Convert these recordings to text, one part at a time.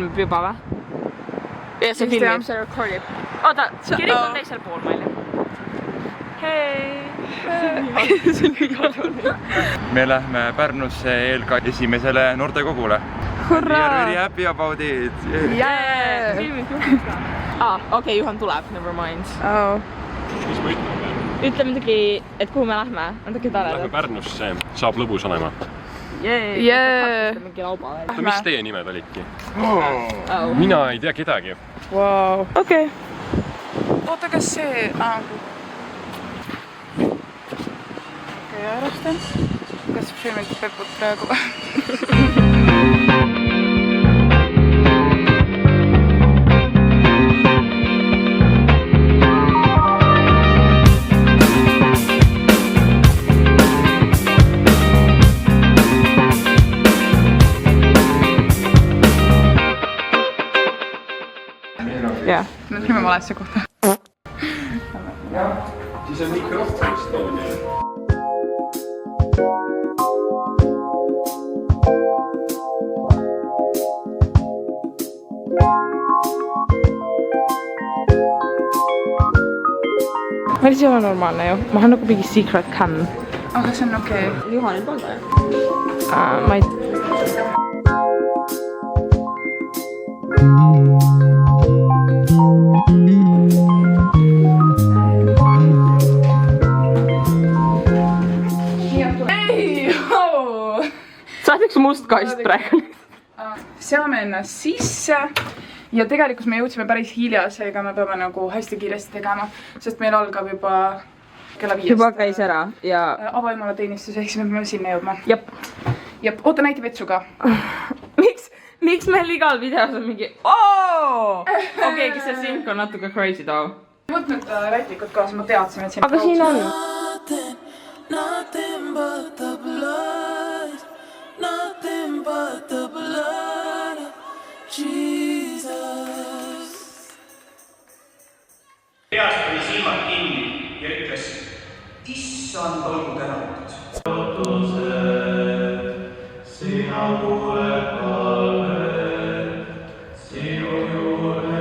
Juba või? Ja see filmib. See recordib. Oota, kirik on teisel pool meil. Hei! Me lähme Pärnusse ELK esimesele noortekogule. Hurraa! We are very happy about it. Yeah! Okei, Juhan tuleb, never mind. Mis ma ütlen? Ütle midagi, et kuhu me lähme. Midagi tore. Lähme Pärnusse, saab lõbus olema. Mingi lauba. Mis teie nimed olidki? Mina ei tea kedagi. Wow. Okei. Oota, kas see... Okei, arvestan. Kas filmid Peput praegu? Jah. Me tulime valesse kohta. Siis on mikrofonist tooni. Päris ei ole normaalne ju. Ma olen nagu mingi secret cam. Aga see on okei. Juhanil polnud vaja. Ma ei... Sa oled üks must kast praegu. Seame ennast sisse ja tegelikult me jõudsime päris hilja, seega me peame nagu hästi kiiresti tegema, sest meil algab juba kella 5. Juba käis ära ja... Avaimala teenistus, ehk siis me peame sinna jõudma. Jep. Oota, näita vetsu ka. Miks meil igal videos on mingi okei, kes see sink on natuke crazy too. Võtnud rätlikud kaasa, ma teadsin, et siin... Aga siin on. Nothing but the blood, nothing but the blood of Jesus. Peast oli silmad kinni ja ütles, issand olgu tänatud. Lootused, sina kuuled palved, sinu juurde.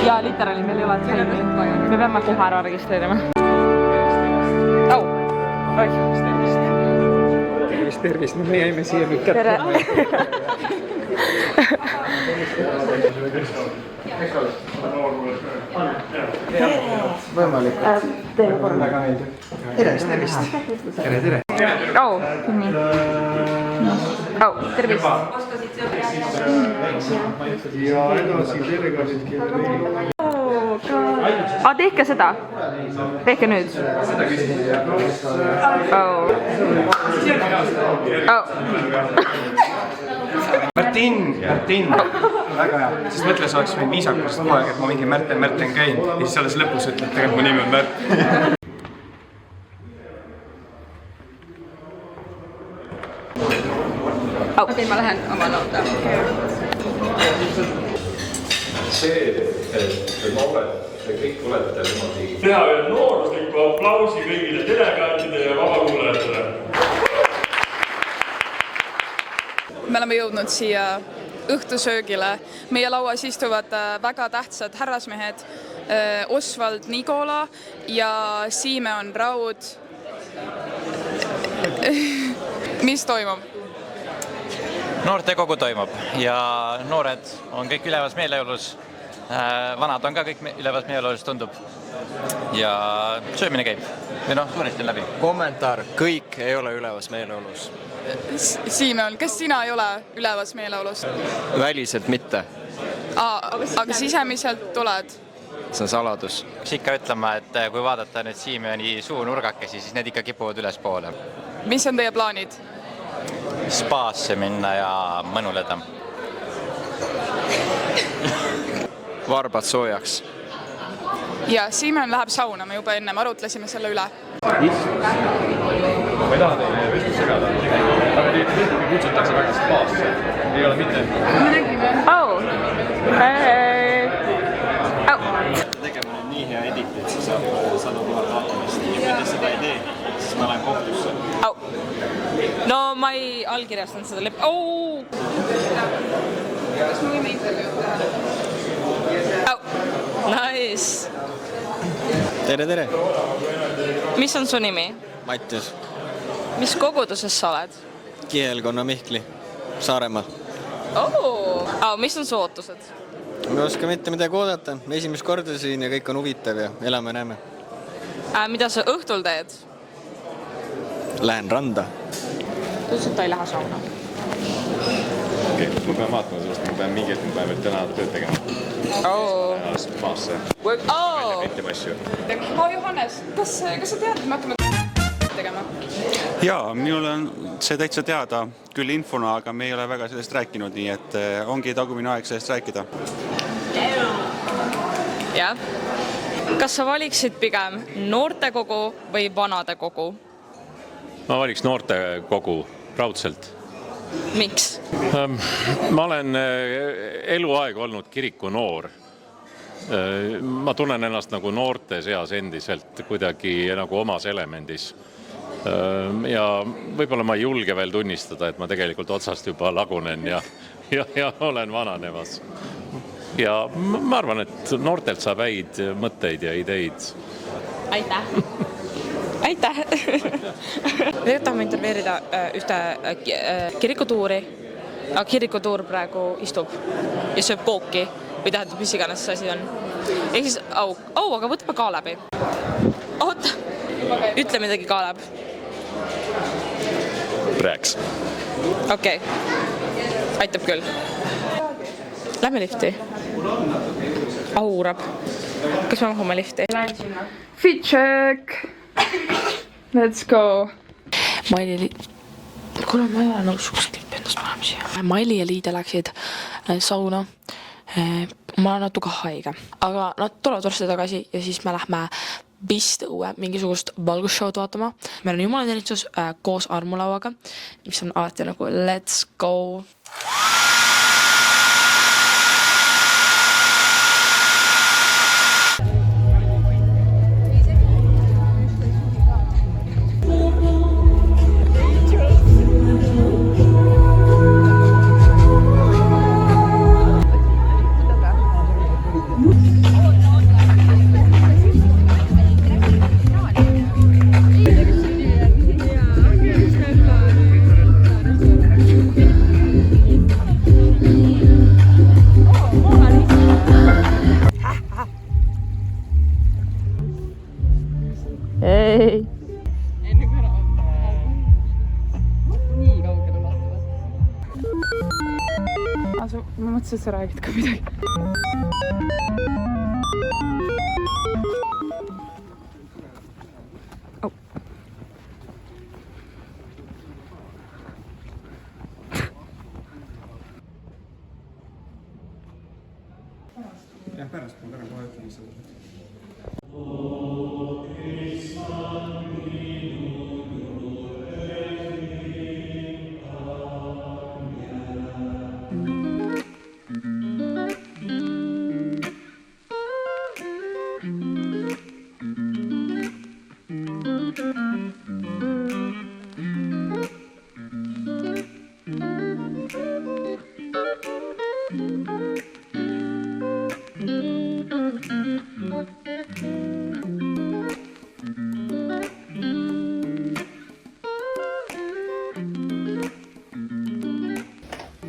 Jaa, literaali meil ei ole taimi. Me peame kohe ära registreerima. Tervist, me jäime siia nüüd kätte. Tere! Võimalik. Väga meeldib. Tervist. Tere. Tervist! Ja edasi telegraafidki. Tehke seda. Tehke nüüd. Martin! Väga hea. Siis mõtles, oleks meil viisakusest poeg, et ma mingi Märten käin ja siis alles lõpus ütled, tegelikult mu nimi on Märt. Okei, ma lähen oma lauda. See, et noored, te kõik olete niimoodi... Teha veel noorusliku aplausi kõigile delegaatide ja vabakuulajatele. Me oleme jõudnud siia õhtusöögile. Meie lauas istuvad väga tähtsad härrasmehed Osvald Nigola ja Siimeon Raud. Mis toimub? Noortekogu toimub ja noored on kõik ülevas meeleolus. Vanad on ka kõik ülevas meeleolus, tundub. Ja söömine käib. Või suuresti läbi. Kommentaar, kõik ei ole ülevas meeleolus. Siimeon, kas sina ei ole ülevas meeleolus? Väliselt mitte. Aga sisemiselt oled? See on saladus. Ikka ütlema, et kui vaadata nüüd Siimeoni suunurgakesi, siis need ikka kipuvad üles poole. Mis on teie plaanid? Spaasse minna ja mõnuleda. Varbad soojaks. Ja Siimeon läheb sauna, me juba ennem arutlesime selle üle. Ma ei taha teile vestlust segada, aga teid kutsutakse väga spaasse. ei ole mitte. me nägime. Oh. Tegema nüüd nii hea edit, et see saab 100 000 vaatamist. Ja kui te seda ei tee, siis ma lähen kohtusse. No ma ei allkirjastanud seda lepp. Oh! Kas me võime intervjuud teha? Nice. Tere! Mis on su nimi? Mattias, Mis koguduses sa oled? Kihelkonna Mihkli, Saaremaa. Mis on su ootused? Me ei oska mitte midagi oodata. Esimest korda siin ja kõik on huvitav ja elame-näeme. Mida sa õhtul teed? Lähen randa. Ta ütles, et ta ei lähe sauna. Okei, ma pean vaatama sellest, ma pean mingi hetk, ma pean täna tööd tegema. Maasse. Mitte asju. Johannes, kas sa tead, et me hakkame tegema? Jaa, minul on see täitsa teada, küll infona, aga me ei ole väga sellest rääkinud, nii et ongi tagumine aeg sellest rääkida. Jah. Kas sa valiksid pigem noortekogu või vanadekogu? Ma valiks noortekogu raudselt. Miks? Ma olen eluaeg olnud kiriku noor. Ma tunnen ennast nagu noorte seas endiselt kuidagi nagu omas elemendis. Ja võib-olla ma ei julge veel tunnistada, et ma tegelikult otsast juba lagunen ja olen vananemas. Ja ma arvan, et noortelt saab häid mõtteid ja ideid. Aitäh! Me tahame intervjueerida ühte kirikutuuri, aga kirikutuur praegu istub ja sööb kooki või tähendab, mis iganes see asi on. Ehk siis, aga võtame Kaalebi. Oota, ütle midagi, Kaaleb. Rääks. Okei, aitab küll. Lähme lifti. Aurab. Kas me mahume lifti? Fit check! Let's go! Maili kuule, ma ei ole nagu sugust klippi endast panema siia. Maili ja Liida läksid sauna. Ma olen natuke haige, aga nad tulevad varsti tagasi ja siis me lähme vist õue mingisugust valgusshowd vaatama. Meil on jumalateenistus koos armulauaga, mis on alati nagu let's go. Ei. Nii kaugele lahtuvad. Ma mõtlesin, et sa räägid ka midagi. Jah, pärast ma kohe ütlen seda.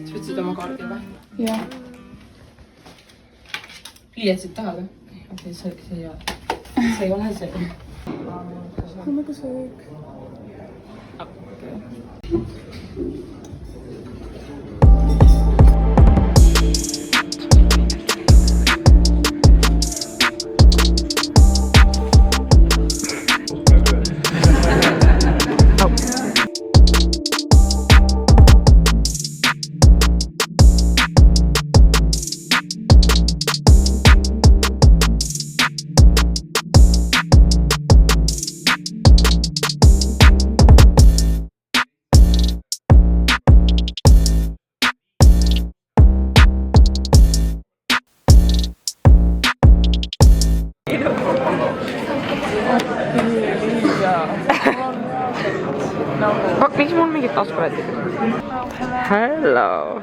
Võtsid oma kaardi või? Jah. Liietsid taha või? Okei, see ei ole. See ei ole see. See on nagu söök. Hello.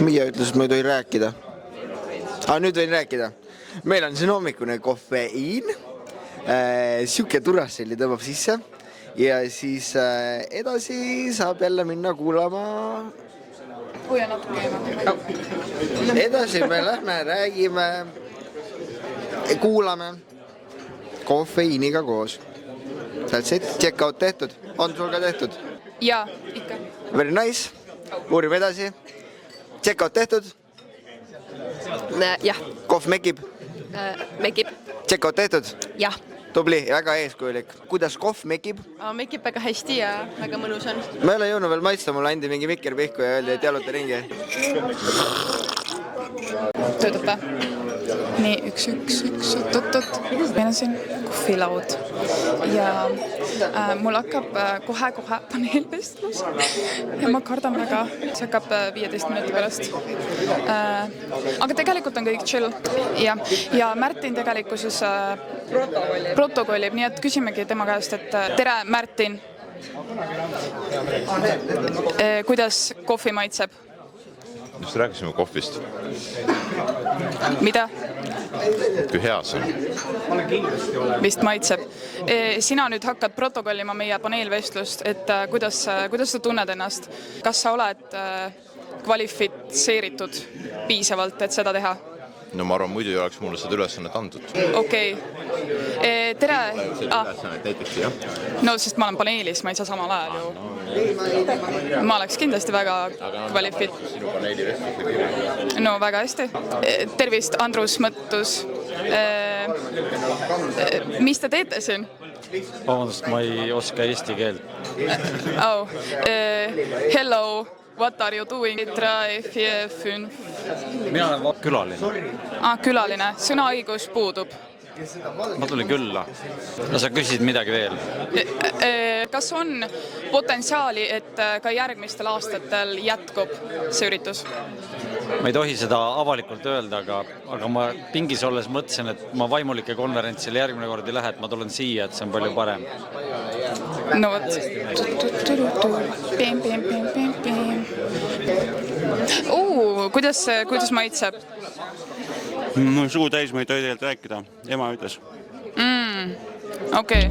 Miia ütles, et ma ei tohi rääkida. Nüüd võin rääkida. Meil on siin hommikune kofeiin. Siuke Duracell'i tõmbab sisse. Ja siis edasi saab jälle minna kuulama. Kui on natuke eemalt. Edasi me lähme, räägime, kuulame kofeiiniga koos. That's it, check out tehtud. On sul ka tehtud? Jaa, ikka. Very nice. Uurime edasi. Check out tehtud? Jah. Kohv mekib? Mekib. Check out tehtud? Jah. Tubli, väga eeskujulik. Kuidas kohv mekib? Mekib väga hästi ja väga mõnus on. Ma ei ole jõudnud veel maitsta, mulle andi mingi mikker pihku ja öeldi, et jaluta ringi. Töötab ta? Nii, üks, oot. Meil on siin kohvilaud ja mul hakkab kohe paneelvestlus ja ma kardan väga, see hakkab 15 minuti pärast. Aga tegelikult on kõik chill ja Märtin tegelikkuses protokollib, nii et küsimegi tema käest, et tere, Märtin, kuidas kohvi maitseb? Just rääkisime kohvist. Mida? Kui hea see on? Vist maitseb. Sina nüüd hakkad protokollima meie paneelvestlust, et kuidas sa tunned ennast? Kas sa oled kvalifitseeritud piisavalt, et seda teha? No ma arvan, muidu ei oleks mulle seda ülesannet antud. Okei. Tere. Ülesannet näiteks, jah. No, sest ma olen paneelis, ma ei saa samal ajal ju. Ma oleks kindlasti väga Sinu paneeli vestluse kirja. No, väga hästi. Tervist, Andrus Mõttus. Mis te teete siin? Vabandust, ma ei oska eesti keelt. Hello. What are you doing? 3, 4, 5. Mina olen külaline. Külaline. Sõnaõigus puudub. Ma tulin külla. No sa küsisid midagi veel. Kas on potentsiaali, et ka järgmistel aastatel jätkub see üritus? Ma ei tohi seda avalikult öelda, aga ma pingis olles mõtlesin, et ma vaimulike konverentsile järgmine kord ei lähe, et ma tulen siia, et see on palju parem. No vot. Kuidas maitseb? No suu täis, ma ei tohi tegelikult rääkida. Ema ütles. Okei.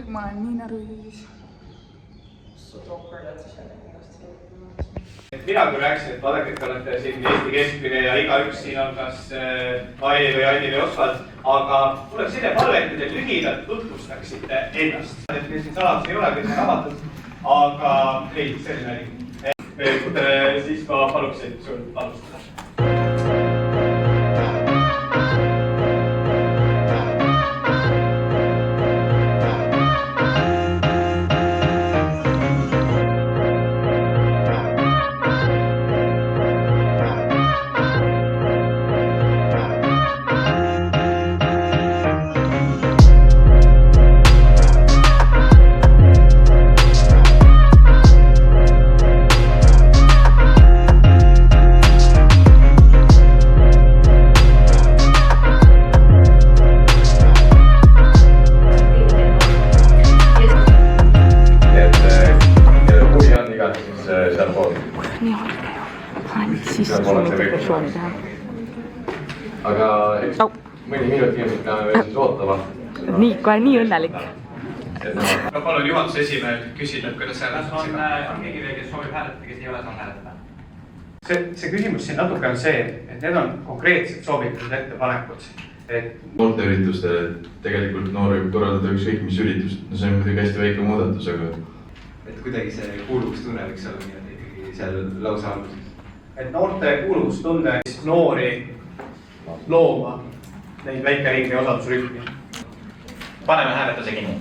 Ma olen nii närvis. Mina kui rääkisin, et vaadake, et olete siin Eesti keskmine ja igaüks siin on kas Aili või Aili või Osvald, aga tuleb selline palve, et te lühidalt tutvustaksite ennast. Et meil siin saladus ei ole, kõik on avatud, aga ei, selline oli. Siis ma paluksin sul alustada. Aga mõni minut ilmselt peame veel siis ootama. Kohe nii õnnelik. No palun juhatuse esimehel küsida, et kuidas hääletada. On keegi veel, kes soovib hääletada, kes ei ole saanud hääletada? See küsimus siin natuke on see, et need on konkreetsed soovitatud ettepanekud. Noorteüritustele tegelikult noor võib korraldada ükskõik mis üritust. No see on muidugi hästi väike muudatus, aga... Et kuidagi see kuuluvustunne võiks olla ikkagi seal lausa alguses. Et noorte kuuluvustunde noori looma neid väikeringi osadusrühmi. paneme hääletuse kinni.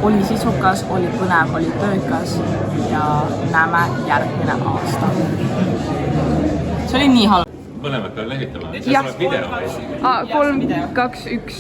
Oli sisukas, oli põnev, oli töökas ja näeme järgmine aasta. See oli nii halb. Mõlemad peab lehitama. See Jah. tuleb video. 3, 2, 1.